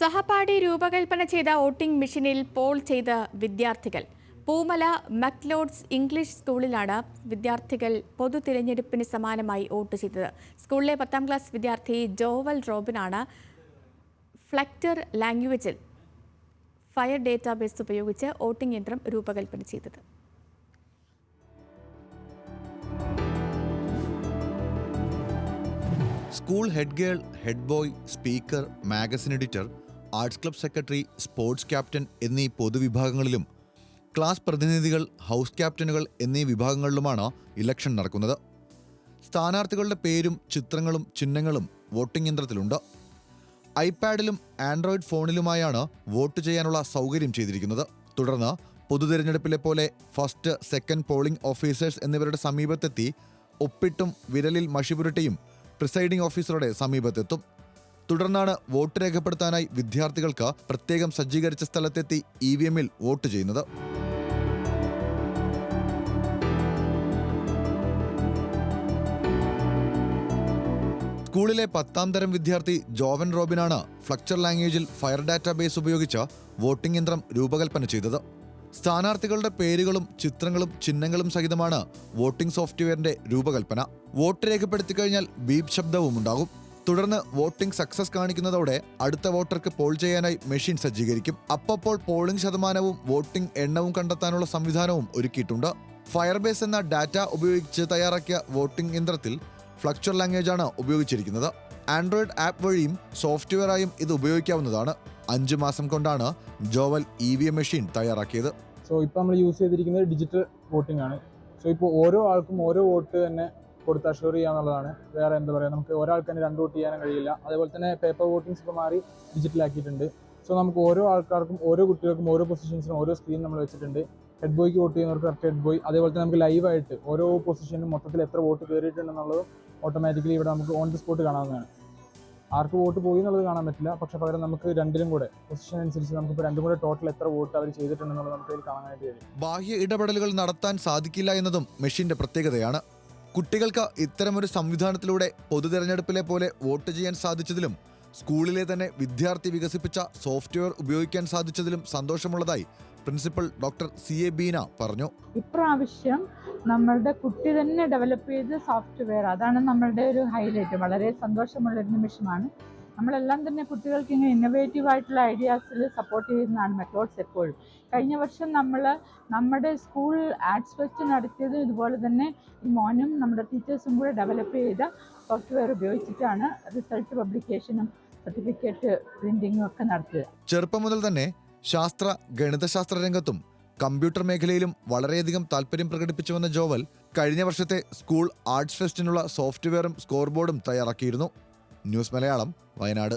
സഹപാഠി രൂപകൽപ്പന ചെയ്ത വോട്ടിംഗ് മെഷീനിൽ പോൾ ചെയ്ത വിദ്യാർത്ഥികൾ. പൂമല മക്ലോഡ്സ് ഇംഗ്ലീഷ് സ്കൂളിലാണ് വിദ്യാർത്ഥികൾ പൊതു തിരഞ്ഞെടുപ്പിന് സമാനമായി വോട്ട് ചെയ്തത്. സ്കൂളിലെ 10ാം ക്ലാസ് വിദ്യാർത്ഥി ജോവൽ റോബിനാണ് ഫ്ലക്ടർ ലാംഗ്വേജിൽ ഫയർ ഡേറ്റാബേസ് ഉപയോഗിച്ച് വോട്ടിംഗ് യന്ത്രം രൂപകൽപ്പന ചെയ്തത്. School head girl, head boy, speaker, magazine editor, arts club secretary, sports captain എന്നീ പൊതുവിഭാഗങ്ങളിലും ക്ലാസ് പ്രതിനിധികൾ, ഹൗസ് ക്യാപ്റ്റനുകൾ എന്നീ വിഭാഗങ്ങളിലുമാണ് ഇലക്ഷൻ നടക്കുന്നത്. സ്ഥാനാർത്ഥികളുടെ പേരും ചിത്രങ്ങളും ചിഹ്നങ്ങളും വോട്ടിംഗ് യന്ത്രത്തിലുണ്ട്. ഐപാഡിലും ആൻഡ്രോയിഡ് ഫോണിലുമായാണ് വോട്ട് ചെയ്യാനുള്ള സൗകര്യം ചെയ്തിരിക്കുന്നത്. തുടർന്ന് പൊതുതെരഞ്ഞെടുപ്പിലെ പോലെ ഫസ്റ്റ്, സെക്കൻഡ് പോളിംഗ് ഓഫീസേഴ്സ് എന്നിവരുടെ സമീപത്തെത്തി ഒപ്പിട്ടും വിരലിൽ മഷിപുരട്ടിയും പ്രിസൈഡിംഗ് ഓഫീസറുടെ സമീപത്തെത്തും. തുടർന്നാണ് വോട്ട് രേഖപ്പെടുത്താനായി വിദ്യാർത്ഥികൾക്ക് പ്രത്യേകം സജ്ജീകരിച്ച സ്ഥലത്തെത്തി EVMൽ വോട്ട് ചെയ്യുന്നത്. സ്കൂളിലെ 10ാം തരം വിദ്യാർത്ഥി ജോവൻ റോബിനാണ് ഫ്ലക്ചർ ലാംഗ്വേജിൽ ഫയർ ഡാറ്റാബേസ് ഉപയോഗിച്ച് വോട്ടിംഗ് യന്ത്രം രൂപകൽപ്പന ചെയ്തത്. സ്ഥാനാർത്ഥികളുടെ പേരുകളും ചിത്രങ്ങളും ചിഹ്നങ്ങളും സഹിതമാണ് വോട്ടിംഗ് സോഫ്റ്റ്വെയറിന്റെ രൂപകൽപ്പന. വോട്ട് രേഖപ്പെടുത്തി കഴിഞ്ഞാൽ ബീപ് ശബ്ദവും ഉണ്ടാകും. തുടർന്ന് വോട്ടിംഗ് സക്സസ് കാണിക്കുന്നതോടെ അടുത്ത വോട്ടർക്ക് പോൾ ചെയ്യാനായി മെഷീൻ സജ്ജീകരിക്കും. അപ്പോൾ പോളിംഗ് ശതമാനവും വോട്ടിംഗ് എണ്ണവും കണ്ടെത്താനുള്ള സംവിധാനവും ഒരുക്കിയിട്ടുണ്ട്. ഫയർബേസ് എന്ന ഡാറ്റ ഉപയോഗിച്ച് തയ്യാറാക്കിയ വോട്ടിംഗ് യന്ത്രത്തിൽ ഫ്ലക്ചർ ലാംഗ്വേജാണ് ഉപയോഗിച്ചിരിക്കുന്നത്. ആൻഡ്രോയിഡ് ആപ്പ് വഴിയും സോഫ്റ്റ്വെയറായും ഇത് ഉപയോഗിക്കാവുന്നതാണ്. 5 മാസം കൊണ്ടാണ് ജോവൽ EVM മെഷീൻ തയ്യാറാക്കിയത്. ഇപ്പോൾ നമ്മൾ യൂസ് ചെയ്തിരിക്കുന്നത് ഡിജിറ്റൽ വോട്ടിംഗ് ആണ്. ഇപ്പോൾ ഓരോ ആൾക്കും ഓരോ വോട്ട് തന്നെ കൊടുത്ത് അഷ്യൂർ ചെയ്യാന്നുള്ളതാണ്. വേറെ എന്താ പറയുക, നമുക്ക് ഒരാൾക്ക് തന്നെ 2 വോട്ട് ചെയ്യാനും കഴിയില്ല. അതേപോലെ തന്നെ പേപ്പർ വോട്ടിങ്സ് ഇപ്പോൾ മാറി ഡിജിറ്റലാക്കിയിട്ടുണ്ട്. നമുക്ക് ഓരോ ആൾക്കാർക്കും ഓരോ കുട്ടികൾക്കും ഓരോ പൊസിഷൻസിനും ഓരോ സ്ക്രീൻ നമ്മൾ വെച്ചിട്ടുണ്ട്. ഹെഡ് ബോയ്ക്ക് വോട്ട് ചെയ്യുന്നവർക്ക് കറക്റ്റ് ഹെഡ് ബോയ്, അതേപോലെ തന്നെ നമുക്ക് ലൈവായിട്ട് ഓരോ പൊസിഷനും മൊത്തത്തിൽ എത്ര വോട്ട് കയറിയിട്ടുണ്ടെന്നുള്ളത് ഓട്ടോമാറ്റിക്കലി ഇവിടെ നമുക്ക് ഓൺ ദി സ്പോട്ട് കാണാവുന്നതാണ്. ആർക്ക് വോട്ട് പോയി എന്നുള്ളത് കാണാൻ പറ്റില്ല, പക്ഷെ പകരം നമുക്ക് രണ്ടിലും കൂടെ പൊസിഷൻ അനുസരിച്ച് നമുക്കിപ്പോൾ രണ്ടും കൂടെ ടോട്ടൽ എത്ര വോട്ട് അവർ ചെയ്തിട്ടുണ്ടെന്നുള്ളത് നമുക്ക് ഇതിൽ കാണാനായിട്ട് കഴിയും. ബാഹ്യ ഇടപെടലുകൾ നടത്താൻ സാധിക്കില്ല എന്നതും മെഷീന്റെ പ്രത്യേകതയാണ്. കുട്ടികൾക്ക് ഇത്തരമൊരു സംവിധാനത്തിലൂടെ പൊതുതെരഞ്ഞെടുപ്പിലെ പോലെ വോട്ട് ചെയ്യാൻ സാധിച്ചതിലും സ്കൂളിലെ തന്നെ വിദ്യാർത്ഥി വികസിപ്പിച്ച സോഫ്റ്റ്വെയർ ഉപയോഗിക്കാൻ സാധിച്ചതിലും സന്തോഷമുള്ളതായി പ്രിൻസിപ്പൽ ഡോക്ടർ CA ബീന പറഞ്ഞു. ഇപ്രാവശ്യം നമ്മളുടെ കുട്ടി തന്നെ ഡെവലപ്പ് ചെയ്ത സോഫ്റ്റ്വെയർ, അതാണ് നമ്മളുടെ ഒരു ഹൈലൈറ്റ്. വളരെ സന്തോഷമുള്ളൊരു നിമിഷമാണ്. നമ്മളെല്ലാം തന്നെ കുട്ടികൾക്ക് ഇങ്ങനെ ഇന്നോവേറ്റീവ് ആയിട്ടുള്ള ഐഡിയാസിൽ സപ്പോർട്ട് ചെയ്യുന്നതാണ് മെക്ലോഡ്സ് എപ്പോഴും. കഴിഞ്ഞ വർഷം നമ്മുടെ സ്കൂൾ ആർട്സ് ഫെസ്റ്റ് നടത്തിയത് ഇതുപോലെ തന്നെ ഈ മോനും നമ്മുടെ ടീച്ചേഴ്സും കൂടെ ഡെവലപ്പ് ചെയ്ത സോഫ്റ്റ്വെയർ ഉപയോഗിച്ചിട്ടാണ് റിസൾട്ട് പബ്ലിക്കേഷനും സർട്ടിഫിക്കറ്റ് പ്രിന്റിങ്ങും ഒക്കെ നടത്തിയത്. ചെറുപ്പം മുതൽ തന്നെ ശാസ്ത്ര ഗണിതശാസ്ത്ര രംഗത്തും കമ്പ്യൂട്ടർ മേഖലയിലും വളരെയധികം താല്പര്യം പ്രകടിപ്പിച്ചുവെന്ന ജോവൽ കഴിഞ്ഞ വർഷത്തെ സ്കൂൾ ആർട്സ് ഫെസ്റ്റിനുള്ള സോഫ്റ്റ്വെയറും സ്കോർ ബോർഡും തയ്യാറാക്കിയിരുന്നു. ന്യൂസ് മലയാളം, വയനാട്.